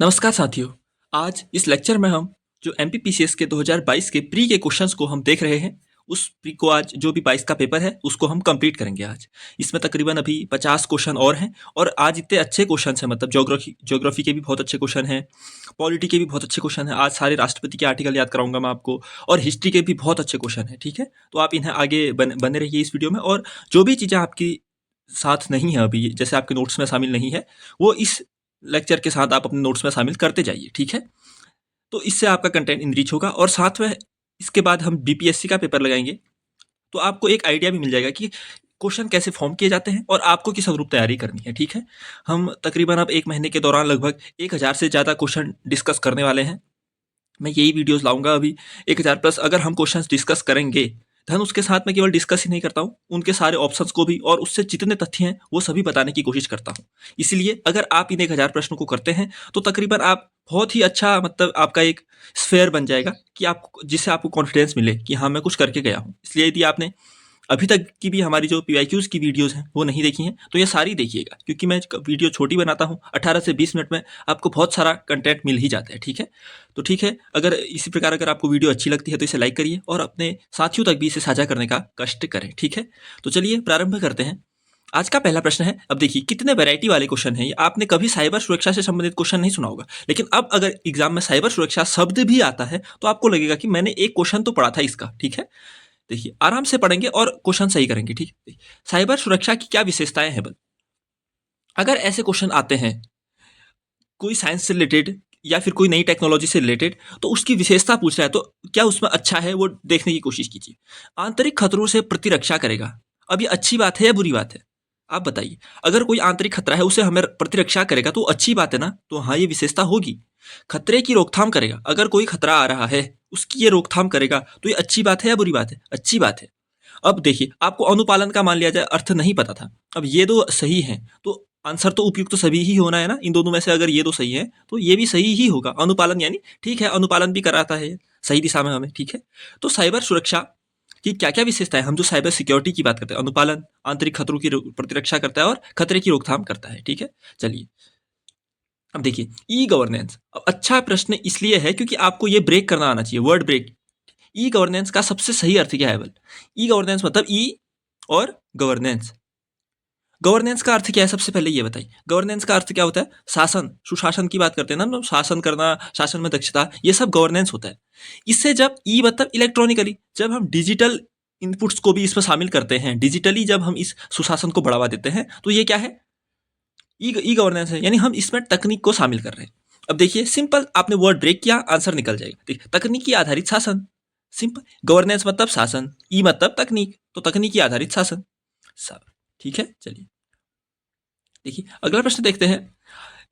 नमस्कार साथियों। आज इस लेक्चर में हम जो एमपीपीसीएस के 2022 के प्री के क्वेश्चंस को हम देख रहे हैं, उस प्री को आज जो भी 22 का पेपर है उसको हम कंप्लीट करेंगे आज। इसमें तकरीबन अभी 50 क्वेश्चन और हैं और आज इतने अच्छे क्वेश्चन हैं, मतलब ज्योग्राफी के भी बहुत अच्छे क्वेश्चन हैं, पॉलिटी के भी बहुत अच्छे क्वेश्चन हैं। आज सारे राष्ट्रपति के आर्टिकल याद कराऊंगा मैं आपको और हिस्ट्री के भी बहुत अच्छे क्वेश्चन हैं, ठीक है। तो आप इन्हें आगे बने रहिए इस वीडियो में, और जो भी चीज़ें आपकी साथ नहीं है अभी, जैसे आपके नोट्स में शामिल नहीं है, वो इस लेक्चर के साथ आप अपने नोट्स में शामिल करते जाइए, ठीक है। तो इससे आपका कंटेंट इनरिच होगा और साथ में इसके बाद हम बीपीएससी का पेपर लगाएंगे, तो आपको एक आइडिया भी मिल जाएगा कि क्वेश्चन कैसे फॉर्म किए जाते हैं और आपको किस अनुरूप तैयारी करनी है, ठीक है। हम तकरीबन अब 1 महीने के दौरान लगभग 1000 से ज़्यादा क्वेश्चन डिस्कस करने वाले हैं। मैं यही वीडियोस लाऊंगा अभी 1000 प्लस। अगर हम क्वेश्चंस डिस्कस करेंगे धन उसके साथ मैं केवल डिस्कस ही नहीं करता हूँ, उनके सारे ऑप्शंस को भी और उससे जितने तथ्य हैं वो सभी बताने की कोशिश करता हूँ। इसलिए अगर आप इन 1000 प्रश्नों को करते हैं तो तकरीबन आप बहुत ही अच्छा, मतलब आपका एक स्फेयर बन जाएगा कि आप, जिससे आपको कॉन्फिडेंस मिले कि हाँ मैं कुछ करके गया हूँ। इसलिए यदि आपने अभी तक की भी हमारी जो पीवाईक्यूज की वीडियोस हैं वो नहीं देखी हैं तो ये सारी देखिएगा, क्योंकि मैं वीडियो छोटी बनाता हूँ, 18 से 20 मिनट में आपको बहुत सारा कंटेंट मिल ही जाता है, ठीक है। तो ठीक है, अगर इसी प्रकार अगर आपको वीडियो अच्छी लगती है तो इसे लाइक करिए और अपने साथियों तक भी इसे साझा करने का कष्ट करें, ठीक है। तो चलिए प्रारंभ करते हैं। आज का पहला प्रश्न है, अब देखिए कितने वैरायटी वाले क्वेश्चन हैं। आपने कभी साइबर सुरक्षा से संबंधित क्वेश्चन नहीं सुना होगा, लेकिन अब अगर एग्जाम में साइबर सुरक्षा शब्द भी आता है तो आपको लगेगा कि मैंने एक क्वेश्चन तो पढ़ा था इसका, ठीक है। देखिए आराम से पढ़ेंगे और क्वेश्चन सही करेंगे, ठीक है। साइबर सुरक्षा की क्या विशेषताएं हैं बल? अगर ऐसे क्वेश्चन आते हैं कोई साइंस से रिलेटेड या फिर कोई नई टेक्नोलॉजी से रिलेटेड, तो उसकी विशेषता पूछ रहा है तो क्या उसमें अच्छा है वो देखने की कोशिश कीजिए। आंतरिक खतरों से प्रतिरक्षा करेगा, अब ये अच्छी बात है या बुरी बात है? आप बताइए। अगर कोई आंतरिक खतरा है उसे हमें प्रतिरक्षा करेगा तो अच्छी बात है ना, तो हाँ ये विशेषता होगी। खतरे की रोकथाम करेगा, अगर कोई खतरा आ रहा है उसकी ये रोकथाम करेगा तो ये अच्छी बात है या बुरी बात है? अच्छी बात है। अब देखिए आपको अनुपालन का मान लिया जाए अर्थ नहीं पता था, अब ये दो सही हैं तो आंसर तो उपयुक्त तो सभी ही होना है ना। इन दोनों में से अगर ये दो सही है तो ये भी सही ही होगा। अनुपालन यानी ठीक है, अनुपालन भी कराता है सही दिशा में हमें, ठीक है। तो साइबर सुरक्षा की क्या क्या विशेषता है? हम जो साइबर सिक्योरिटी की बात करते हैं, अनुपालन आंतरिक खतरों की प्रतिरक्षा करता है और खतरे की रोकथाम करता है, ठीक है। चलिए अब देखिए ई गवर्नेंस। अब अच्छा प्रश्न इसलिए है क्योंकि आपको ये ब्रेक करना आना चाहिए, वर्ड ब्रेक। ई गवर्नेंस का सबसे सही अर्थ क्या है बल? ई गवर्नेंस मतलब ई और गवर्नेंस। गवर्नेंस का अर्थ क्या है सबसे पहले ये बताइए। गवर्नेंस का अर्थ क्या होता है? शासन, सुशासन की बात करते हैं ना हम, शासन करना, शासन में दक्षता, ये सब गवर्नेंस होता है। इससे जब ई मतलब इलेक्ट्रॉनिकली, जब हम डिजिटल इनपुट्स को भी इसमें शामिल करते हैं, डिजिटली जब हम इस सुशासन को बढ़ावा देते हैं तो ये क्या है? ई गवर्नेंस है, यानी हम इसमें तकनीक को शामिल कर रहे हैं। अब देखिए सिंपल, आपने वर्ड ब्रेक किया आंसर निकल जाएगा। देखिए तकनीकी आधारित शासन, सिंपल। गवर्नेंस मतलब शासन, ई मतलब तकनीक, तो तकनीकी आधारित शासन सब, ठीक है। चलिए देखिए अगला प्रश्न देखते हैं।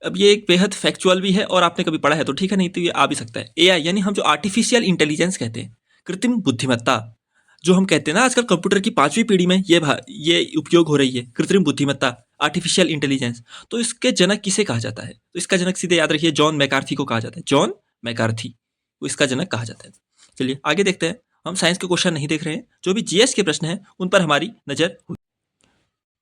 अब ये एक बेहद फैक्चुअल भी है और आपने कभी पढ़ा है तो ठीक है, नहीं तो ये आ भी सकता है। एआई यानी हम जो आर्टिफिशियल इंटेलिजेंस कहते हैं, कृत्रिम बुद्धिमत्ता, जो हम कहते हैं ना आजकल कंप्यूटर की 5वीं पीढ़ी में ये उपयोग हो रही है, कृत्रिम बुद्धिमत्ता, आर्टिफिशियल इंटेलिजेंस। तो इसके जनक किसे कहा जाता है? तो इसका जनक सीधे याद रखिए जॉन मैकार्थी को कहा जाता है। जॉन मैकार्थी को इसका जनक कहा जाता है। चलिए आगे देखते हैं। हम साइंस के क्वेश्चन नहीं देख रहे हैं, जो भी जीएस के प्रश्न हैं उन पर हमारी नजर होगी,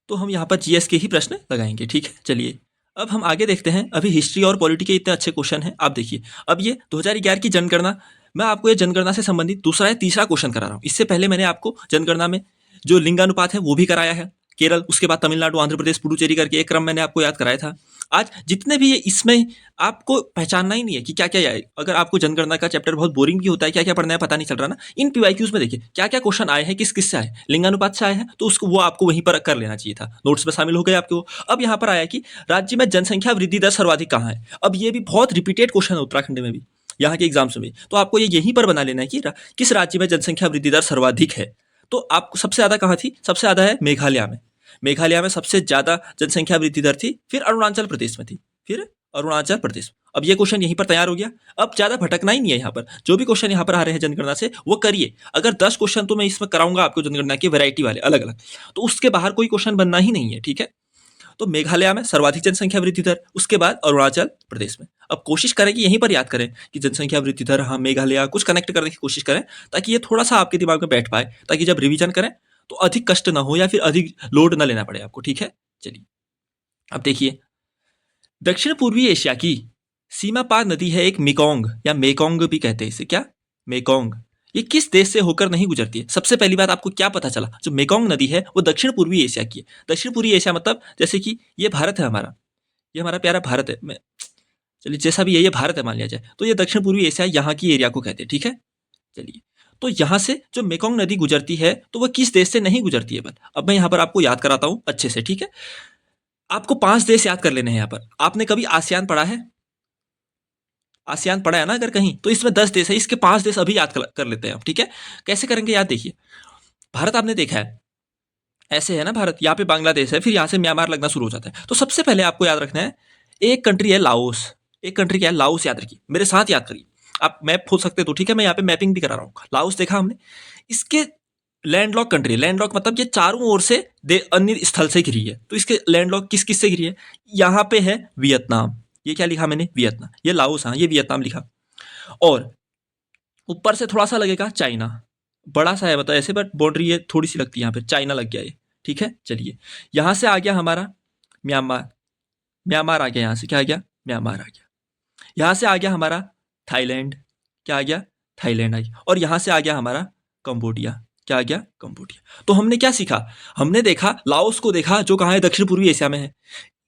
तो हम यहाँ पर जीएस के ही प्रश्न लगाएंगे, ठीक है। चलिए अब हम आगे देखते हैं। अभी हिस्ट्री और पॉलिटी के इतने अच्छे क्वेश्चन हैं, आप देखिए। अब ये 2011 की जनगणना, मैं आपको ये जनगणना से संबंधित दूसरा या तीसरा क्वेश्चन करा रहा हूँ। इससे पहले मैंने आपको जनगणना में जो लिंगानुपात है वो भी कराया है, केरल, उसके बाद तमिलनाडु, आंध्र प्रदेश, पुडुचेरी करके एक क्रम मैंने आपको याद कराया था। आज जितने भी ये इसमें आपको पहचानना ही नहीं है कि क्या क्या आए। अगर आपको जनगणना का चैप्टर बहुत बोरिंग भी होता है, क्या क्या पढ़ना है पता नहीं चल रहा ना, इन पीवाईक्यूज में देखिए क्या क्या क्वेश्चन आए हैं, किस किस से आए। लिंगानुपात से आए हैं तो उसको वो आपको वहीं पर कर लेना चाहिए था, नोट्स में शामिल हो गए आपके वो। अब यहाँ पर आया कि राज्य में जनसंख्या वृद्धि दर सर्वाधिक कहाँ है। अब ये भी बहुत रिपीटेड क्वेश्चन है उत्तराखंड में भी, यहाँ के एग्जाम्स में, तो आपको ये यहीं पर बना लेना है कि किस राज्य में जनसंख्या वृद्धि दर सर्वाधिक है। तो आपको सबसे ज्यादा कहाँ थी? सबसे ज्यादा है मेघालय में। मेघालय में सबसे ज्यादा जनसंख्या वृद्धि दर थी, फिर अरुणाचल प्रदेश में थी, फिर अरुणाचल प्रदेश। अब ये क्वेश्चन यहीं पर तैयार हो गया। अब ज्यादा भटकना ही नहीं है, यहाँ पर जो भी क्वेश्चन यहाँ पर आ रहे हैं जनगणना से वो करिए। अगर 10 क्वेश्चन तो मैं इसमें कराऊंगा आपको जनगणना की वैरायटी वाले अलग अलग, तो उसके बाहर कोई क्वेश्चन बनना ही नहीं है, ठीक है। तो मेघालय में सर्वाधिक जनसंख्या वृद्धि दर, उसके बाद अरुणाचल प्रदेश में। अब कोशिश करें कि यहीं पर याद करें कि जनसंख्या वृद्धि दर, हाँ मेघालय, कुछ कनेक्ट करने की कोशिश करें ताकि ये थोड़ा सा आपके दिमाग में बैठ पाए, ताकि जब रिवीजन करें तो अधिक कष्ट ना हो या फिर अधिक लोड ना लेना पड़े आपको, ठीक है। चलिए अब देखिए दक्षिण पूर्वी एशिया की सीमा पार नदी है एक मेकोंग या मेकोंग भी कहते हैं इसे, क्या मेकोंग। ये किस देश से होकर नहीं गुजरती है? सबसे पहली बात आपको क्या पता चला, जो मेकोंग नदी है वो दक्षिण पूर्वी एशिया की है। दक्षिण पूर्वी एशिया मतलब जैसे कि ये भारत है हमारा, ये हमारा प्यारा भारत है, मैं चलिए जैसा भी है ये भारत है मान लिया जाए, तो ये दक्षिण पूर्वी एशिया यहाँ की एरिया को कहते हैं, ठीक है। चलिए, तो यहाँ से जो मेकोंग नदी गुजरती है तो वह किस देश से नहीं गुजरती है? बस अब मैं यहाँ पर आपको याद कराता हूँ अच्छे से, ठीक है। आपको 5 देश याद कर लेने हैं यहाँ पर। आपने कभी आसियान पढ़ा है? आसियान पढ़ा है ना अगर कहीं, तो इसमें 10 देश है, इसके 5 देश अभी याद कर लेते हैं हम, ठीक है। कैसे करेंगे याद, देखिए भारत आपने देखा है, ऐसे है ना भारत, यहाँ पे बांग्लादेश है, फिर यहाँ से म्यांमार लगना शुरू हो जाता है। तो सबसे पहले आपको याद रखना है, एक कंट्री है लाओस, एक कंट्री क्या है लाओस, याद रखिए मेरे साथ याद करिए। आप मैप खोल सकते हो तो ठीक है, मैं यहाँ पे मैपिंग भी करा रहा हूँ। लाओस देखा हमने, इसके लैंडलॉक कंट्री, लैंडलॉक मतलब ये चारों ओर से अन्य स्थल से घिरी है। तो इसके लैंडलॉक किस किस से घिरी है? यहाँ पे है वियतनाम, ये क्या लिखा मैंने, वियतनाम, ये लाओस, हाँ ये वियतनाम लिखा। और ऊपर से थोड़ा सा लगेगा चाइना, बड़ा सा है मतलब ऐसे, बट बाउंड्री ये थोड़ी सी लगती है यहाँ पे, चाइना लग गया ये, ठीक है। चलिए, यहाँ से आ गया हमारा म्यांमार, म्यांमार आ गया, यहाँ से क्या आ गया, म्यांमार आ गया। यहाँ से आ गया हमारा थाईलैंड, क्या आ गया, थाईलैंड आ गया। और यहाँ से आ गया हमारा कंबोडिया, क्या आ गया, कंबोडिया। तो हमने क्या सीखा, हमने देखा लाओस को देखा जो कहाँ है, दक्षिण पूर्वी एशिया में है।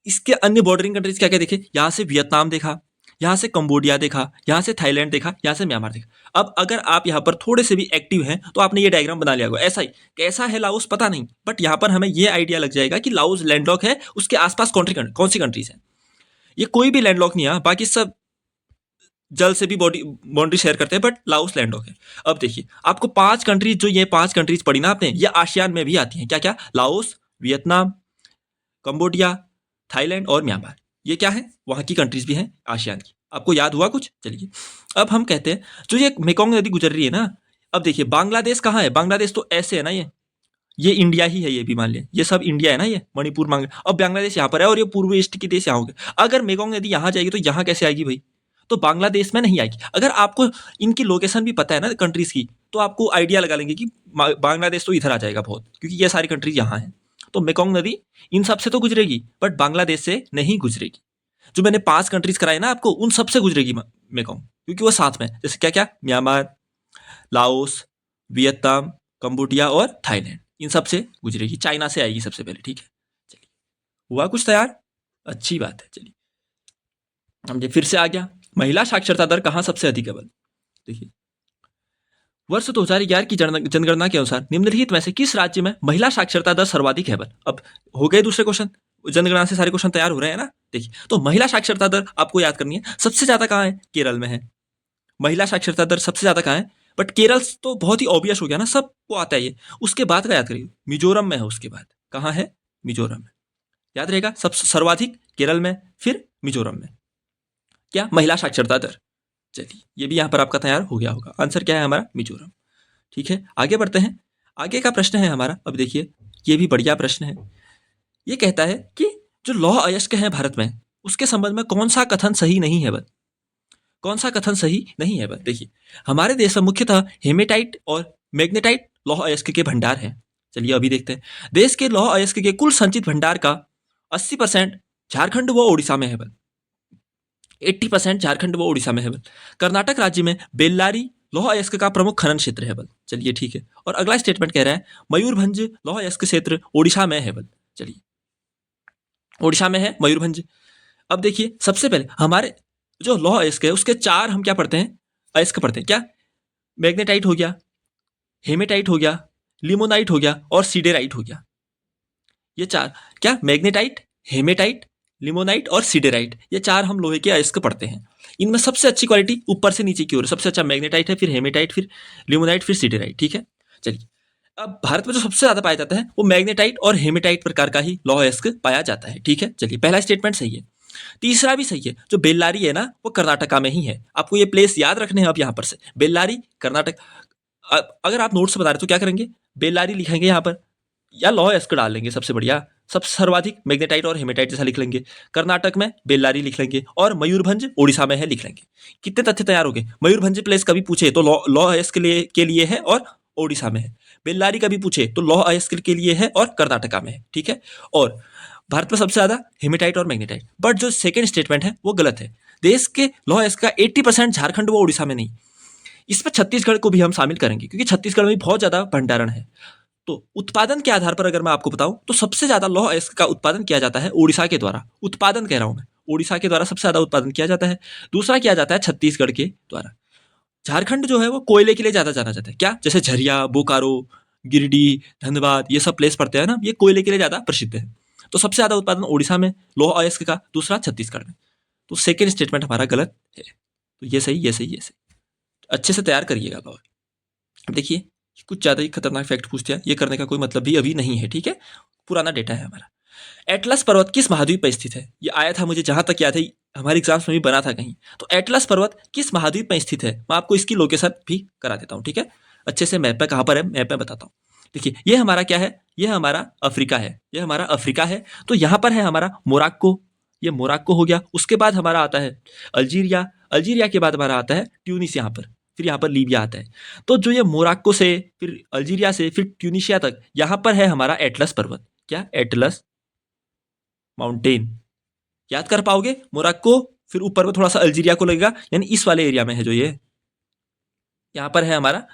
इसके अन्य बॉर्डरिंग कंट्रीज क्या क्या देखे, यहाँ से वियतनाम देखा, यहाँ से कंबोडिया देखा, यहाँ से थाईलैंड देखा, यहाँ से म्यांमार देखा। अब अगर आप यहाँ पर थोड़े से भी एक्टिव हैं तो आपने ये डायग्राम बना लिया होगा ऐसा ही। कैसा है लाओस पता नहीं, बट यहाँ पर हमें ये आइडिया लग जाएगा कि लाओस लैंडलॉक है, उसके आसपास कौन सी कंट्रीज है। ये कोई भी लैंडलॉक नहीं है, बाकी सब जल से भी बाउंड्री शेयर करते हैं, बट लाओस लैंडलॉक है। अब देखिए आपको 5 कंट्रीज, जो ये 5 कंट्रीज पढ़ी ना आपने, ये आसियान में भी आती हैं। क्या क्या, लाओस, वियतनाम, कंबोडिया, थाईलैंड और म्यांमार, ये क्या है, वहाँ की कंट्रीज भी हैं आसियान की। आपको याद हुआ कुछ? चलिए, अब हम कहते हैं जो ये मेकोंग नदी गुजर रही है ना, अब देखिए बांग्लादेश कहाँ है, बांग्लादेश तो ऐसे है ना, ये इंडिया ही है, ये भी मान लिया, ये सब इंडिया है ना, ये मणिपुर मांग, अब बांग्लादेश यहाँ पर है और ये पूर्व ईस्ट के देश यहाँ होंगे। अगर मेकोंग नदी यहाँ जाएगी तो यहाँ कैसे आएगी भाई, तो बांग्लादेश में नहीं आएगी। अगर आपको इनकी लोकेशन भी पता है ना कंट्रीज की, तो आपको आइडिया लगा लेंगे कि बांग्लादेश तो इधर आ जाएगा बहुत, क्योंकि ये सारी कंट्रीज यहाँ हैं। तो मेकोंग नदी इन सब से तो गुजरेगी, बट बांग्लादेश से नहीं गुजरेगी। जो मैंने 5 कंट्रीज कराए ना आपको, उन सब से गुजरेगी मेकोंग, क्योंकि वो साथ में, जैसे क्या क्या, म्यांमार, लाओस, वियतनाम, कंबोडिया और थाईलैंड, इन सब से गुजरेगी। चाइना से आएगी सबसे पहले, ठीक है। चलिए, हुआ कुछ तैयार, अच्छी बात है। चलिए, हम ये फिर से आ गया, महिला साक्षरता दर कहाँ सबसे अधिक है बल। देखिए, वर्ष 2011 की जनगणना के अनुसार निम्नलिखित में से किस राज्य में महिला साक्षरता दर सर्वाधिक है बल। अब हो गए दूसरे क्वेश्चन, जनगणना से सारे क्वेश्चन तैयार हो रहे हैं ना। देखिए, तो महिला साक्षरता दर आपको याद करनी है, सबसे ज्यादा कहाँ है, केरल में है। महिला साक्षरता दर सबसे ज्यादा कहाँ है, बट केरल तो बहुत ही ऑब्वियस हो गया ना, सबको आता है ये। उसके बाद का याद करिए, मिजोरम में है, उसके बाद कहाँ है, मिजोरम में, याद रहेगा, सब सर्वाधिक केरल में, फिर मिजोरम में, क्या, महिला साक्षरता दर। चलिए, ये भी यहाँ पर आपका तैयार हो गया होगा, आंसर क्या है हमारा, मिजोरम। ठीक है, आगे बढ़ते हैं। आगे का प्रश्न है हमारा, अब देखिए ये भी बढ़िया प्रश्न है। ये कहता है कि जो लौह अयस्क है भारत में, उसके संबंध में कौन सा कथन सही नहीं है बल, कौन सा कथन सही नहीं है बल। देखिए, हमारे देश में मुख्यतः हेमेटाइट और मैग्नेटाइट लौह अयस्क के भंडार हैं। चलिए अभी देखते हैं, देश के लौह अयस्क के कुल संचित भंडार का 80% झारखंड व ओडिशा में है बल, 80% झारखंड व ओडिशा में है बल। कर्नाटक राज्य में बेल्लारी लौह अयस्क का प्रमुख खनन क्षेत्र है बल। चलिए ठीक है, और अगला स्टेटमेंट कह रहा है मयूरभंज लौह अयस्क क्षेत्र ओडिशा में है बल। चलिए, ओडिशा में है मयूरभंज। अब देखिए, सबसे पहले हमारे जो लौह अयस्क है उसके 4 हम क्या पढ़ते हैं, अयस्क पढ़ते हैं, क्या, मैग्नेटाइट हो गया, हेमेटाइट हो गया, लिमोनाइट हो गया और सीडेराइट हो गया। ये 4 क्या, मैग्नेटाइट, हेमेटाइट, लिमोनाइट और सीडेराइट, ये 4 हम लोहे के अयस्क पढ़ते हैं। इनमें सबसे अच्छी क्वालिटी ऊपर से नीचे की ओर, सबसे अच्छा मैग्नेटाइट है, फिर हेमेटाइट, फिर लिमोनाइट, फिर सीडेराइट। ठीक है, चलिए, अब भारत में जो सबसे ज्यादा पाया जाता है वो मैग्नेटाइट और हेमेटाइट प्रकार का ही लौह अयस्क पाया जाता है। ठीक है, चलिए, पहला स्टेटमेंट सही है। तीसरा भी सही है, जो बेल्लारी है ना वो कर्नाटका में ही है। आपको ये प्लेस याद रखने हैं अब यहाँ पर से, बेल्लारी कर्नाटक। अगर आप नोट्स बता रहे तो क्या करेंगे, बेल्लारी लिखेंगे यहाँ पर, या लौह अयस्क डाल लेंगे, सबसे बढ़िया, सब सर्वाधिक मैग्नेटाइट और हेमेटाइट जैसा लिख लेंगे। कर्नाटक में बेल्लारी लिख लेंगे, और मयूरभंज ओडिशा में है लिख लेंगे। कितने तथ्य तैयार हो गए, मयूरभंज प्लेस कभी पूछे तो लौह अयस्क के लिए है और ओडिशा में है। बेल्लारी कभी पूछे तो लौह अयस्क के लिए है और कर्नाटका में है। ठीक है, और भारत में सबसे ज़्यादा हेमेटाइट और मैग्नेटाइट। बट जो सेकेंड स्टेटमेंट है वो गलत है। देश के लौह अयस्क का 80% झारखंड व उड़ीसा में नहीं। इसमें छत्तीसगढ़ को भी हम शामिल करेंगे क्योंकि छत्तीसगढ़ में बहुत ज़्यादा भंडारण है। तो उत्पादन के आधार पर अगर मैं आपको बताऊं तो सबसे ज़्यादा लौह अयस्क का उत्पादन किया जाता है उड़ीसा के द्वारा। उत्पादन कह रहा हूं मैं, उड़ीसा के द्वारा सबसे ज़्यादा उत्पादन किया जाता है। दूसरा किया जाता है छत्तीसगढ़ के द्वारा। झारखंड जो है वो कोयले के लिए ज़्यादा जाना जाता है। क्या? जैसे झरिया, बोकारो, गिरिडीह, धनबाद, ये सब प्लेस पड़ते हैं ना, ये कोयले के लिए ज़्यादा प्रसिद्ध है। तो सबसे ज़्यादा उत्पादन उड़ीसा में लौह अयस्क का, दूसरा छत्तीसगढ़ में। तो सेकेंड स्टेटमेंट हमारा गलत है। तो ये सही, ये सही, ये सही। अच्छे से तैयार करिएगा बाबा। अब देखिए कुछ ज़्यादा ही खतरनाक फैक्ट पूछ दिया, ये करने का कोई मतलब भी अभी नहीं है, ठीक है, पुराना डेटा है हमारा। एटलस पर्वत किस महाद्वीप पर स्थित है? ये आया था मुझे जहां तक याद है, हमारे एग्जाम्स में भी बना था कहीं। तो एटलस पर्वत किस महाद्वीप में स्थित है? मैं आपको इसकी लोकेशन भी करा देता हूँ, ठीक है, अच्छे से मैप पे कहाँ पर है मैप में बताता हूँ। देखिए ये हमारा क्या है, ये हमारा अफ्रीका है, ये हमारा अफ्रीका है। तो यहाँ पर है हमारा मोरक्को, ये मोरक्को हो गया। उसके बाद हमारा आता है अल्जीरिया, अल्जीरिया के बाद हमारा आता है ट्यूनिस यहाँ पर, फिर यहाँ पर लीबिया आता है। तो जो ये मोरक्को से, फिर अल्जीरिया से, फिर ट्यूनिशिया तक, यहाँ पर है हमारा एटलस पर्वत। क्या? Atlas mountain. याद कर पाओगे? मोरक्को, फिर ऊपर में थोड़ा सा अल्जीरिया को लगेगा, यानी इस वाले एरिया में है जो ये यहाँ पर है हमारा,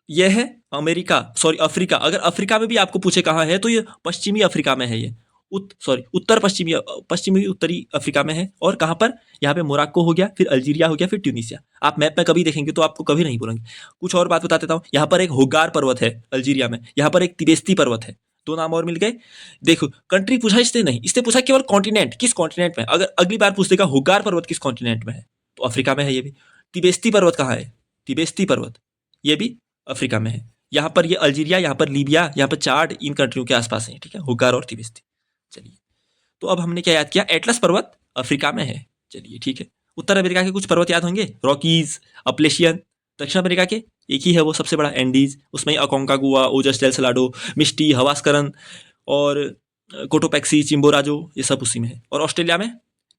ये है अमेरिका, सॉरी अफ्रीका। अगर अफ्रीका में भी आपको पूछे कहाँ है तो ये पश्चिमी अफ्रीका में है, ये उत्तर पश्चिमी उत्तरी अफ्रीका में है। और कहाँ पर? यहाँ पे मोरक्को हो गया, फिर अल्जीरिया हो गया, फिर ट्यूनिसिया। आप मैप में कभी देखेंगे तो आपको कभी नहीं बोलेंगे। कुछ और बात बता देता हूँ, यहाँ पर एक होगार पर्वत है अल्जीरिया में, यहाँ पर एक तिबेस्ती पर्वत है, दो नाम और मिल गए। देखो कंट्री पूछा इसने नहीं, इसने पूछा केवल कॉन्टिनेंट, किस कॉन्टिनेंट में। अगर अगली बार पूछ देगा होगार पर्वत किस कॉन्टिनेंट में है, तो अफ्रीका में है ये भी। तिबेस्ती पर्वत कहाँ है? तिबेस्ती पर्वत ये भी अफ्रीका में है। यहाँ पर ये अल्जीरिया, यहाँ पर लीबिया, यहाँ पर चाड, इन कंट्रियों के आसपास है, ठीक है, होगार और तिबेस्ती। चलिए, तो अब हमने क्या याद किया? एटलस पर्वत अफ्रीका में है। चलिए ठीक है। उत्तर अमेरिका के कुछ पर्वत याद होंगे, रॉकीज, अपलेशियन। दक्षिण अमेरिका के एक ही है वो सबसे बड़ा, एंडीज, उसमें अकोंकागुआ, ओजस डेल सलाडो, मिस्टी, हवास्करन और कोटोपैक्सी, चिम्बोराजो, ये सब उसी में है। और ऑस्ट्रेलिया में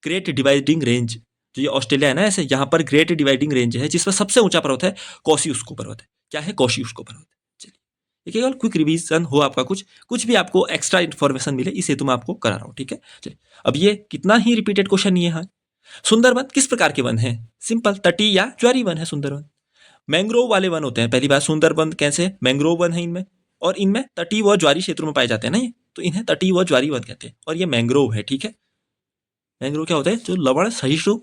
ग्रेट डिवाइडिंग रेंज, जो ये ऑस्ट्रेलिया है ना, ऐसे यहाँ पर ग्रेट डिवाइडिंग रेंज है जिसमें सबसे ऊंचा पर्वत है कॉसियुस्को पर्वत है। क्या है? कॉसियुस्को पर्वत। चलिए एक क्विक रिवीजन हो आपका, कुछ भी आपको एक्स्ट्रा इन्फॉर्मेशन मिले इस हेतु मैं आपको करा रहा हूँ, ठीक है। चलिए अब ये कितना ही रिपीटेड क्वेश्चन ये है। सुंदरवन किस प्रकार के वन है? सिंपल, तटीय या ज्वारी वन है सुंदरवन। मैंग्रोव वाले वन होते हैं। पहली बात, सुंदरवन कैसे? मैंग्रोव वन है इनमें, और इनमें तटीय व ज्वारी क्षेत्रों में पाए जाते हैं ना ये, तो इन्हें तटीय व ज्वारी वन कहते हैं। और ये मैंग्रोव है, ठीक है। मैंग्रोव क्या होता है? जो लवण सहिष्णु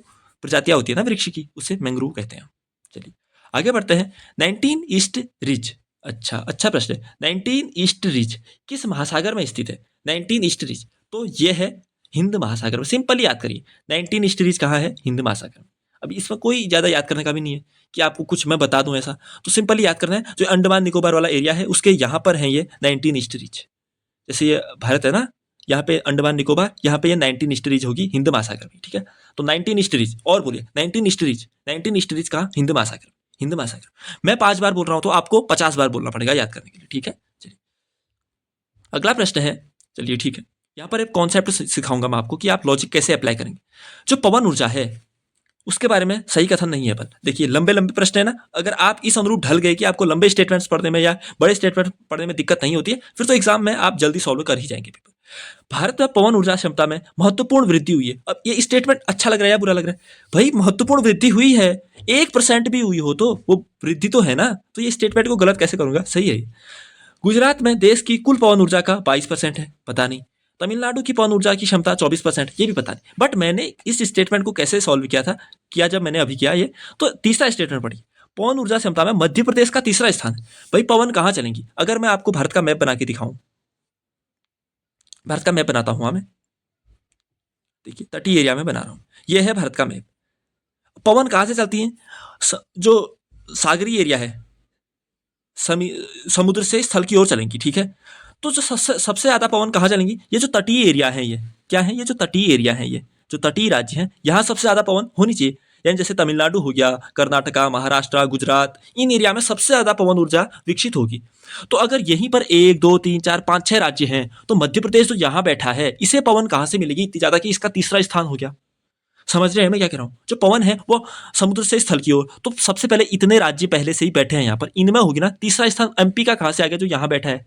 प्रजातियां होती है ना वृक्ष की, उसे मैंग्रोव कहते हैं। चलिए आगे बढ़ते हैं। 19 ईस्ट रिज, अच्छा प्रश्न है। 19 ईस्ट रिज किस महासागर में स्थित है? 19 ईस्ट रिज, तो ये है हिंद महासागर में। सिंपली याद करिए, 19 ईस्ट रिज कहाँ है? हिंद महासागर में। अब इसमें कोई ज़्यादा याद करने का भी नहीं है कि आपको कुछ मैं बता दूं ऐसा, तो सिंपली याद करना है, जो अंडमान निकोबार वाला एरिया है उसके यहाँ पर है ये 19 ईस्ट रिज। जैसे ये भारत है ना, यहाँ पे अंडमान निकोबार, यहाँ पे ये 19 ईस्ट रिज होगी हिंद महासागर में, ठीक है। तो 19 ईस्ट रिज, और बोलिए 19 ईस्ट रिज, 19 ईस्ट रिज कहाँ? हिंद महासागर, हिंद महासागर। मैं 5 बार बोल रहा हूँ तो आपको 50 बार बोलना पड़ेगा याद करने के लिए, ठीक है। चलिए अगला प्रश्न है, चलिए ठीक है, यहाँ पर एक कॉन्सेप्ट सिखाऊंगा मैं आपको कि आप लॉजिक कैसे अप्लाई करेंगे। जो पवन ऊर्जा है उसके बारे में सही कथन नहीं है। पर देखिए लंबे लंबे प्रश्न है ना, अगर आप इस अनुरूप ढल गए कि आपको लंबे स्टेटमेंट्स पढ़ने में या बड़े स्टेटमेंट पढ़ने में दिक्कत नहीं होती है, फिर तो एग्जाम में आप जल्दी सॉल्व कर ही जाएंगे पेपर। भारत में पवन ऊर्जा क्षमता में महत्वपूर्ण वृद्धि हुई है। अब ये स्टेटमेंट अच्छा लग रहा है या बुरा लग रहा है? भाई महत्वपूर्ण वृद्धि हुई है, 1% भी हुई हो तो वो वृद्धि तो है ना, तो ये स्टेटमेंट को गलत कैसे करूंगा? सही है। गुजरात में देश की कुल पवन ऊर्जा का 22% है, पता नहीं। तमिलनाडु की पवन ऊर्जा की क्षमता 24%, ये भी पता नहीं। बट मैंने इस स्टेटमेंट को कैसे सॉल्व किया जब मैंने अभी किया ये, तो तीसरा स्टेटमेंट पढ़ी, पवन ऊर्जा क्षमता में मध्य प्रदेश का तीसरा स्थान है। भाई पवन कहाँ चलेंगी? अगर मैं आपको भारत का मैप बना के दिखाऊं, भारत का मैप बनाता हूं मैं, देखिए तटीय एरिया में बना रहा हूं, ये है भारत का मैप। पवन कहाँ से चलती है? जो सागरीय एरिया है, समुद्र से स्थल की ओर चलेंगी, ठीक है। तो जो सबसे ज्यादा पवन कहाँ चलेंगी? ये जो तटीय एरिया है, ये क्या है? ये जो तटीय एरिया है, ये जो तटीय राज्य है, यहाँ सबसे ज्यादा पवन होनी चाहिए। यानी जैसे तमिलनाडु हो गया, कर्नाटका, महाराष्ट्र, गुजरात, इन एरिया में सबसे ज्यादा पवन ऊर्जा विकसित होगी। तो अगर यहीं पर 1 2 3 4 5 6 राज्य हैं, तो मध्य प्रदेश जो यहाँ बैठा है, इसे पवन कहाँ से मिलेगी इतनी ज्यादा कि इसका तीसरा स्थान हो गया। समझ रहे हैं मैं क्या कह रहा हूँ? जो पवन है वो समुद्र से स्थल की ओर, तो सबसे पहले इतने राज्य पहले से ही बैठे हैं यहाँ पर, इनमें होगी ना, तीसरा स्थान एमपी का कहाँ से आ गया जो यहाँ बैठा है?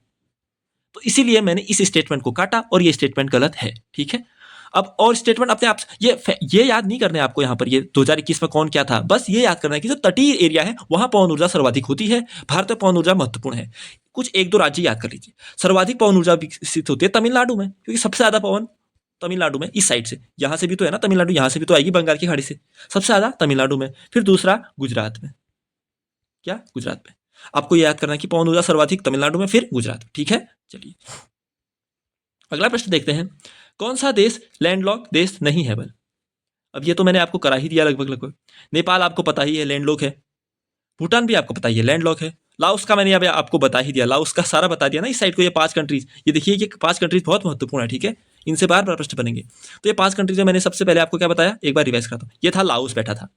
तो इसीलिए मैंने इस स्टेटमेंट को काटा और ये स्टेटमेंट गलत है, ठीक है। अब और स्टेटमेंट अपने आप ये याद नहीं करना है आपको यहाँ पर ये 2021 में कौन क्या था, बस ये याद करना है कि जो तटीय एरिया है वहां पवन ऊर्जा सर्वाधिक होती है, भारत में पवन ऊर्जा महत्वपूर्ण है। कुछ एक दो राज्य याद कर लीजिए। सर्वाधिक पवन ऊर्जा विकसित होती है तमिलनाडु में, क्योंकि सबसे ज्यादा पवन तमिलनाडु में, इस साइड से, यहाँ से भी तो है ना तमिलनाडु, यहाँ से भी तो आएगी बंगाल की खाड़ी से, सबसे ज्यादा तमिलनाडु में। फिर दूसरा गुजरात में, क्या गुजरात में, आपको ये याद करना है कि पवन ऊर्जा सर्वाधिक तमिलनाडु में, फिर गुजरात, ठीक है। चलिए अगला प्रश्न देखते हैं, कौन सा देश लैंडलॉक देश नहीं है बल। अब ये तो मैंने आपको करा ही दिया लगभग लगभग। नेपाल आपको पता ही है लैंडलॉक है, भूटान भी आपको पता ही है लैंडलॉक है, लाओस का मैंने अब आपको बता ही दिया, लाओस का सारा बता दिया ना इस साइड को। ये 5 कंट्रीज, ये देखिए ये 5 कंट्रीज बहुत महत्वपूर्ण है, ठीक है, इनसे बार बार प्रश्न बनेंगे। तो ये 5 कंट्रीज में मैंने सबसे पहले आपको क्या बताया, एक बार रिवाइज करता हूँ। ये था लाओस बैठा था,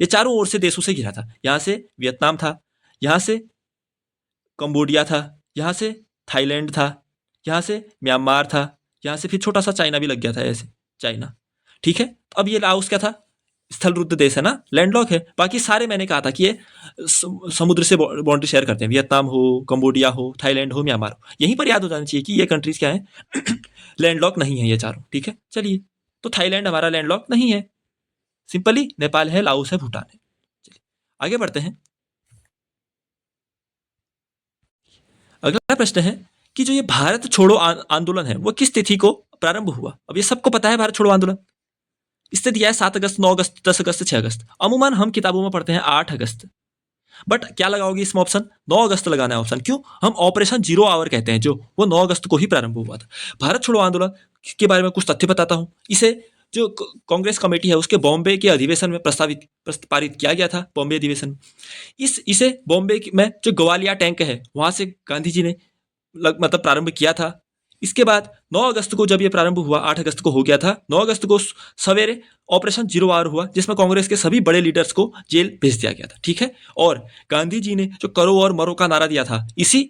ये चारों ओर से देशों से घिरा था, यहाँ से वियतनाम था, यहाँ से कंबोडिया था, यहाँ से थाईलैंड था, यहाँ से म्यांमार था, यहाँ से फिर छोटा सा चाइना भी लग गया था, ऐसे चाइना, ठीक है। तो अब ये लाओस क्या था, स्थल रुद्ध देश है ना, लैंडलॉक है। बाकी सारे मैंने कहा था कि ये समुद्र से बाउंड्री शेयर करते हैं, वियतनाम हो, कंबोडिया हो, थाईलैंड हो, म्यांमार हो, यहीं पर याद हो जाना चाहिए कि ये कंट्रीज क्या है लैंडलॉक नहीं है ये चारों, ठीक है। चलिए तो थाईलैंड हमारा लैंडलॉक नहीं है, सिंपली नेपाल है, लाओस है, भूटान है। चलिए आगे बढ़ते हैं। अगला प्रश्न है कि जो ये भारत छोड़ो आंदोलन है वो किस तिथि को प्रारंभ हुआ। अब ये सबको पता है भारत छोड़ो आंदोलन, इससे दिया है 7 अगस्त, 9 अगस्त, 10 अगस्त, 6 अगस्त। अमूमन हम किताबों में पढ़ते हैं 8 अगस्त, बट क्या लगाओगे इसमें ऑप्शन, 9 अगस्त लगाना है ऑप्शन। क्यों, हम ऑपरेशन जीरो आवर कहते हैं जो, वो 9 अगस्त को ही प्रारंभ हुआ था। भारत छोड़ो आंदोलन के बारे में कुछ तथ्य बताता हूं। इसे जो कांग्रेस कमेटी है उसके बॉम्बे के अधिवेशन में पारित किया गया था, बॉम्बे अधिवेशन में। इसे बॉम्बे में जो ग्वालिया टैंक है वहां से गांधी जी ने मतलब प्रारंभ किया था। इसके बाद 9 अगस्त को जब ये प्रारंभ हुआ, 8 अगस्त को हो गया था, 9 अगस्त को सवेरे ऑपरेशन जीरो आवर हुआ, जिसमें कांग्रेस के सभी बड़े लीडर्स को जेल भेज दिया गया था, ठीक है। और गांधी जी ने जो करो और मरो का नारा दिया था, इसी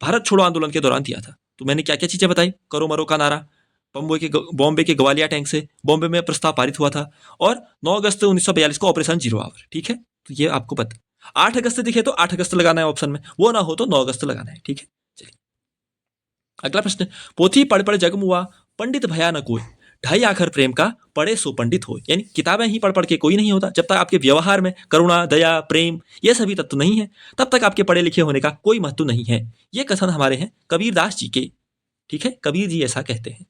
भारत छोड़ो आंदोलन के दौरान दिया था। तो मैंने क्या क्या चीजें बताई, करो मरो का नारा, बॉम्बे के ग्वालिया टैंक से बॉम्बे में प्रस्ताव पारित हुआ था, और 9 अगस्त 1942 को ऑपरेशन जीरो आवर, ठीक है। तो ये आपको पता। 8 अगस्त दिखे तो 8 अगस्त लगाना है ऑप्शन में, वो ना हो तो 9 अगस्त लगाना है, ठीक है। चलिए अगला प्रश्न, पोथी पढ़ पढ़ जग मुआ, पंडित भया न कोई, ढाई आखर प्रेम का पढ़े सो पंडित हो। यानी किताबें ही पढ़ पढ़ के कोई नहीं होता। जब तक आपके व्यवहार में करुणा, दया, प्रेम ये सभी तत्व नहीं है, तब तक आपके पढ़े लिखे होने का कोई महत्व नहीं है। ये कथन हमारे हैं कबीर दास जी के, ठीक है, कबीर जी ऐसा कहते हैं।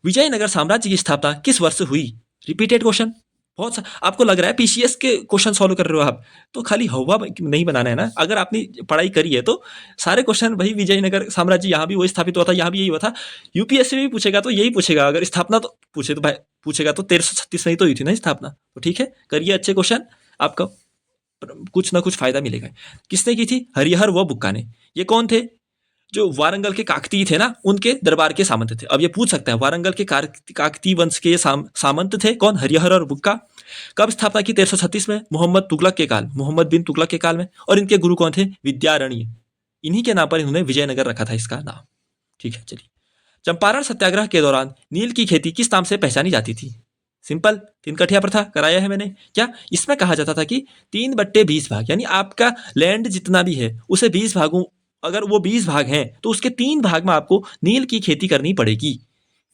विजयनगर साम्राज्य की स्थापना किस वर्ष हुई। रिपीटेड क्वेश्चन, बहुत सा आपको लग रहा है पीसीएस के क्वेश्चन सॉल्व कर रहे हो आप, तो खाली हवा नहीं बनाना है ना। अगर आपने पढ़ाई करी है तो सारे क्वेश्चन, भाई विजयनगर साम्राज्य यहाँ भी वही स्थापित हुआ था, यहाँ भी यही हुआ था। यूपीएससी में भी पूछेगा तो यही पूछेगा, अगर स्थापना तो पूछे तो भाई पूछेगा तो 1336 में ही तो हुई थी ना स्थापना। तो ठीक है, करिए अच्छे क्वेश्चन, आपका कुछ ना कुछ फायदा मिलेगा। किसने की थी, हरिहर व बुक्का ने। ये कौन थे, जो वारंगल के काकतीय थे ना, उनके दरबार के सामंत थे। अब ये पूछ सकते हैं वारंगल के काकतीय वंश के सामंत थे कौन, हरिहर और बुक्का। कब स्थापना की, 1336 में, मोहम्मद तुगलक के काल, मोहम्मद बिन तुगलक के काल में। और इनके गुरु कौन थे, विद्यारण्य। इन्हीं के नाम पर इन्होंने विजयनगर रखा था इसका नाम, ठीक है। चलिए, चंपारण सत्याग्रह के दौरान नील की खेती किस नाम से पहचानी जाती थी। सिंपल, 3 कठिया प्रथा कराया है मैंने। क्या, इसमें कहा जाता था कि 3/20 भाग, यानी आपका लैंड जितना भी है उसे 20 भागों, अगर वो 20 भाग हैं तो उसके 3 भाग में आपको नील की खेती करनी पड़ेगी।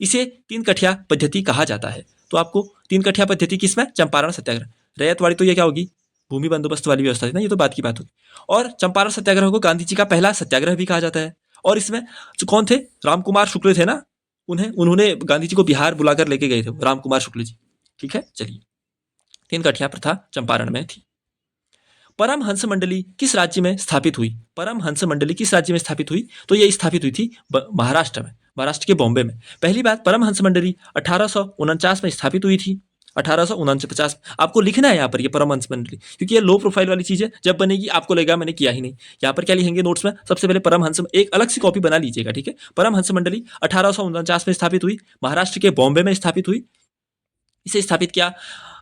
इसे 3 कठिया पद्धति कहा जाता है। तो आपको 3 कठिया पद्धति किसमें, चंपारण सत्याग्रह। रैयतवाड़ी तो ये क्या होगी, भूमि बंदोबस्त वाली व्यवस्था थी ना, ये तो बात की बात होगी। और चंपारण सत्याग्रह को गांधी जी का पहला सत्याग्रह भी कहा जाता है। और इसमें जो कौन थे, रामकुमार शुक्ल थे ना, उन्होंने गांधी जी को बिहार बुलाकर लेके गए थे, रामकुमार शुक्ल जी, ठीक है। चलिए, 3 कठिया प्रथा चंपारण में थी। परमहंस मंडली किस राज्य में स्थापित हुई। परमहंस मंडली किस राज्य में स्थापित हुई, तो ये स्थापित हुई थी महाराष्ट्र में, महाराष्ट्र के बॉम्बे में। पहली बात, परमहंस मंडली 1849 में स्थापित हुई थी, 1849। आपको लिखना है यहाँ पर ये परमहंस मंडली, क्योंकि ये लो प्रोफाइल वाली चीज है, जब बनेगी आपको लगेगा मैंने किया ही नहीं। यहाँ पर क्या लिखेंगे नोट्स में, सबसे पहले परमहंस, एक अलग सी कॉपी बना लीजिएगा, ठीक है। परमहंस मंडली 1849 में स्थापित हुई, महाराष्ट्र के बॉम्बे में स्थापित हुई। इसे स्थापित किया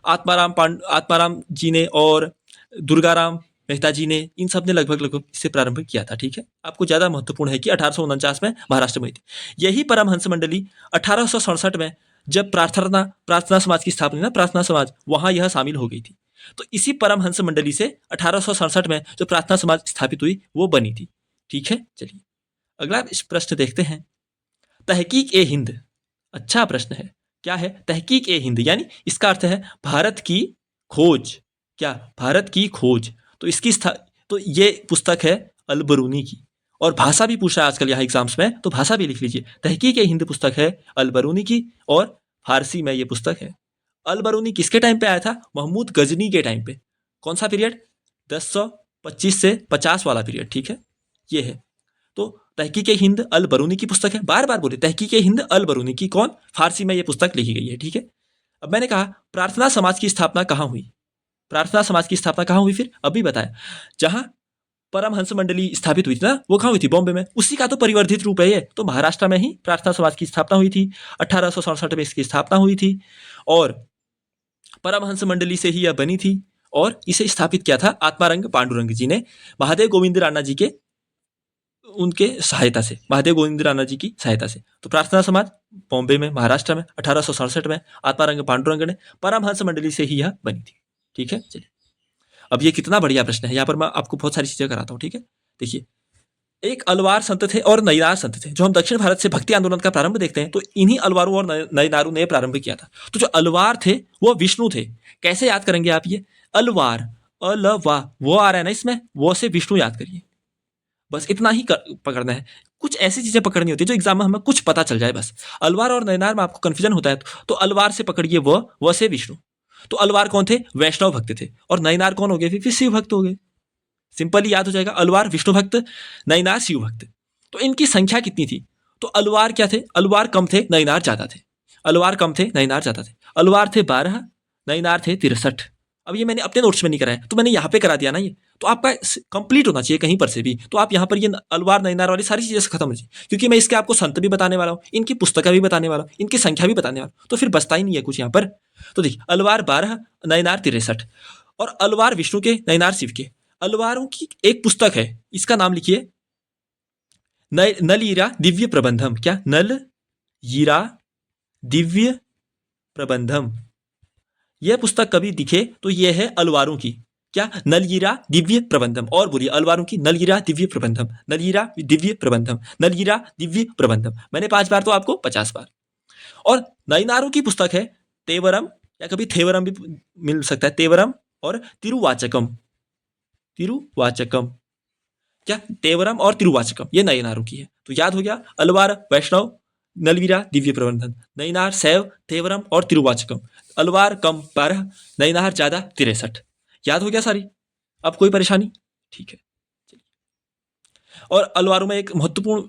आत्माराम जी ने और दुर्गाराम मेहता जी ने, इन सब ने लगभग इससे प्रारंभ किया था, ठीक है। आपको ज्यादा महत्वपूर्ण है कि 1849 में महाराष्ट्र में हुई थी। यही परमहंस मंडली 1867 में जब प्रार्थना समाज की स्थापना, ना प्रार्थना समाज, वहां यह शामिल हो गई थी। तो इसी परमहंस मंडली से 1867 में जो प्रार्थना समाज स्थापित हुई वो बनी थी, ठीक है। चलिए अगला प्रश्न देखते हैं, तहकीक ए हिंद। अच्छा प्रश्न है। क्या है तहकीक ए हिंद? यानी इसका अर्थ है भारत की खोज। क्या? भारत की खोज। तो ये पुस्तक है अल-बरूनी की। और भाषा भी पूछा है आजकल यहाँ एग्जाम्स में, तो भाषा भी लिख लीजिए। तहकीक ए हिंद पुस्तक है अल-बरूनी की और फारसी में ये पुस्तक है। अल-बरूनी किसके टाइम पे आया था? महमूद गजनी के टाइम पे। कौन सा पीरियड? 1025 से 50 वाला पीरियड। ठीक है, ये है। तो तहकीक ए हिंद अल-बरूनी की पुस्तक है। बार बार बोले तहकीक ए हिंद अल-बरूनी की। कौन? फारसी में ये पुस्तक लिखी गई है। ठीक है। अब मैंने कहा प्रार्थना समाज की स्थापना कहाँ हुई? प्रार्थना समाज की स्थापना कहाँ हुई? फिर अभी बताया, जहां परमहंस मंडली स्थापित हुई थी ना, वो कहाँ हुई थी? बॉम्बे में। उसी का तो परिवर्धित रूप है ये। तो महाराष्ट्र में ही प्रार्थना समाज की स्थापना हुई थी। 1867 में इसकी स्थापना हुई थी और परमहंस मंडली से ही यह बनी थी। और इसे स्थापित किया था आत्मारंग पांडुरंग जी ने, महादेव गोविंद राणा जी के उनके सहायता से, महादेव गोविंद राणा जी की सहायता से। तो प्रार्थना समाज बॉम्बे में, महाराष्ट्र में 1867 में आत्मारंग पांडुरंग ने, परमहंस मंडली से ही यह बनी थी। ठीक है, चलिए अब ये कितना बढ़िया प्रश्न है। यहाँ पर मैं आपको बहुत सारी चीजें कराता हूँ। ठीक है, देखिए, एक अलवार संत थे और नयनार संत थे। जो हम दक्षिण भारत से भक्ति आंदोलन का प्रारंभ देखते हैं, तो इन्हीं अलवारों और नयनारों ने प्रारंभ किया था। तो जो अलवार थे वो विष्णु थे। कैसे याद करेंगे आप? ये अलवार, अलवा, वो आ रहा है ना इसमें, वो से विष्णु याद करिए। बस इतना ही पकड़ना है। कुछ ऐसी चीजें पकड़नी होती है जो एग्जाम में हमें कुछ पता चल जाए बस। अलवार और नयनार में आपको कंफ्यूजन होता है तो अलवार से पकड़िए वो से विष्णु। तो अलवार कौन थे? वैष्णव भक्त थे। और नयनार कौन हो गए? फिर शिव भक्त हो गए। सिंपली याद हो जाएगा, अलवार विष्णु भक्त, नयनार शिव भक्त। तो इनकी संख्या कितनी थी? तो अलवार क्या थे? अलवार कम थे, नयनार ज्यादा थे। अलवार कम थे, नयनार ज्यादा थे। अलवार थे 12, नयनार थे 63। अब ये मैंने अपने नोट्स में नहीं कराया, तो मैंने यहाँ पे करा दिया ना। ये तो आपका कंप्लीट होना चाहिए कहीं पर से भी। तो आप यहाँ पर ये अलवार नयनार वाली सारी चीजें खत्म हो जाए, क्योंकि मैं इसके आपको संत भी बताने वाला हूँ, इनकी पुस्तकें भी बताने वाला हूँ, इनकी संख्या भी बताने वाला हूँ, तो फिर बचता ही नहीं है कुछ यहाँ पर। तो देखिए, अलवार 12, नयनार 63 और अलवार विष्णु के, नयनार शिव के। अलवारों की एक पुस्तक है, इसका नाम लिखिए नलयीरा दिव्य प्रबंधम। क्या? नलयीरा दिव्य प्रबंधम। यह पुस्तक कभी दिखे तो यह है अलवारों की। क्या? नलयीरा दिव्य प्रबंधम। और बोलिए, अलवारों की नलयीरा दिव्य प्रबंधम, नलयीरा दिव्य प्रबंधम, नलयीरा दिव्य प्रबंधम। मैंने 5 बार तो आपको 50 बार। और नयनारों की पुस्तक है तेवरम, या कभी थेवरम भी मिल सकता है, तेवरम और तिरुवाचकम। तिरुवाचकम। क्या? तेवरम और तिरुवाचकम, ये नयनारों की है। तो याद हो गया, अलवार वैष्णव, नलवीरा दिव्य प्रबंधन, नयनार शैव, तेवरम और तिरुवाचकम। अलवार कम 12, नयनार ज्यादा 63। याद हो गया सारी? अब कोई परेशानी? ठीक है, और अलवारों में एक महत्वपूर्ण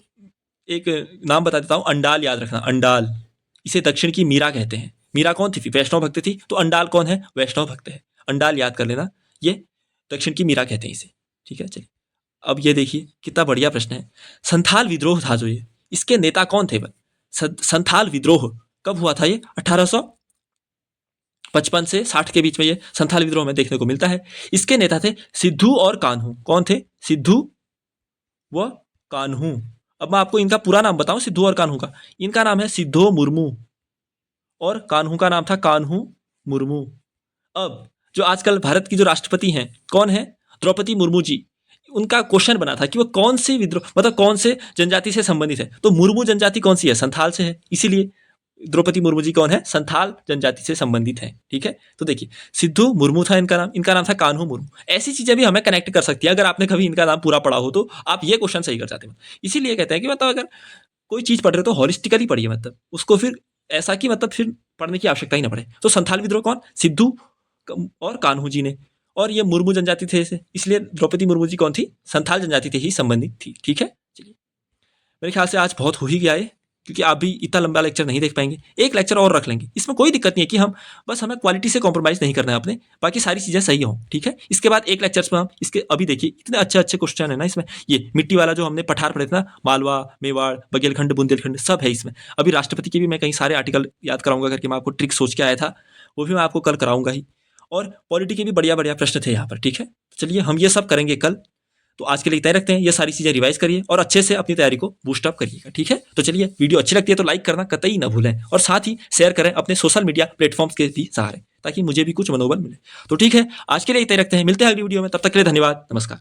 एक नाम बता देता हूं, अंडाल याद रखना। अंडाल, इसे दक्षिण की मीरा कहते हैं। मीरा कौन थी? वैष्णव भक्त थी। तो अंडाल कौन है? वैष्णव भक्त है। अंडाल याद कर लेना, ये दक्षिण की मीरा कहते हैं इसे। ठीक है, चलिए अब ये देखिए कितना बढ़िया प्रश्न है। संथाल विद्रोह था जो, ये इसके नेता कौन थे? संथाल विद्रोह कब हुआ था? ये 1855 से 60 के बीच में ये संथाल विद्रोह में देखने को मिलता है। इसके नेता थे सिद्धू और कान्हू। कौन थे? सिद्धू व कान्हू। अब मैं आपको इनका पूरा नाम बताऊं, सिद्धू और कान्हू का। इनका नाम है सिद्धो मुर्मू और कान्हू का नाम था कान्हू मुर्मू। अब जो आजकल भारत की जो राष्ट्रपति हैं, कौन है? द्रौपदी मुर्मू जी। उनका क्वेश्चन बना था कि वो कौन से विद्रोह, मतलब कौन से जनजाति से संबंधित है। तो मुर्मू जनजाति कौन सी है? संथाल से है, इसीलिए द्रौपदी मुर्मू जी कौन है? संथाल जनजाति से संबंधित है। ठीक है, तो देखिए सिद्धू मुर्मू था इनका नाम, इनका नाम था कान्हू मुर्मू। ऐसी चीजें भी हमें कनेक्ट कर सकती है। अगर आपने कभी इनका नाम पूरा पढ़ा हो तो आप ये क्वेश्चन सही कर जाते हैं। इसीलिए कहते हैं कि मतलब अगर कोई चीज पढ़ रहे हो तो हॉलिस्टिकली पढ़िए, मतलब उसको फिर ऐसा कि मतलब फिर पढ़ने की आवश्यकता ही ना पड़े। तो संथाल विद्रोह कौन? सिद्धू और कान्हू जी ने। और ये मुर्मू जनजाति थे इसे, इसलिए द्रौपदी मुर्मू जी कौन थी? संथाल जनजाति से ही संबंधित थी। ठीक है, चलिए मेरे ख्याल से आज बहुत हो ही गया है, क्योंकि आप भी इतना लंबा लेक्चर नहीं देख पाएंगे। एक लेक्चर और रख लेंगे, इसमें कोई दिक्कत नहीं है कि हम बस हमें क्वालिटी से कॉम्प्रोमाइज नहीं करना है अपने, बाकी सारी चीजें सही हों। ठीक है, इसके बाद एक लेक्चर्स में हम इसके, अभी देखिए इतने अच्छे अच्छे क्वेश्चन है ना इसमें। ये मिट्टी वाला जो हमने पठार पढ़े थे ना, मालवा, मेवाड़, बघेलखंड, बुंदेलखंड, सब है इसमें। अभी राष्ट्रपति के भी मैं कई सारे आर्टिकल याद कराऊंगा करके मैं आपको ट्रिक सोच के आया था, वो भी मैं आपको कल कराऊंगा ही। और पॉलिटी के भी बढ़िया बढ़िया प्रश्न थे यहाँ पर। ठीक है, चलिए हम ये सब करेंगे कल। तो आज के लिए तय रखते हैं, ये सारी चीजें रिवाइज करिए और अच्छे से अपनी तैयारी को बूस्ट अप करिएगा। ठीक है, तो चलिए वीडियो अच्छी लगती है तो लाइक करना कतई ना भूलें, और साथ ही शेयर करें अपने सोशल मीडिया प्लेटफॉर्म्स के भी सहारे, ताकि मुझे भी कुछ मनोबल मिले। तो ठीक है, आज के लिए तय रखते हैं, मिलते हैं अगली वीडियो में, तब तक के लिए धन्यवाद, नमस्कार।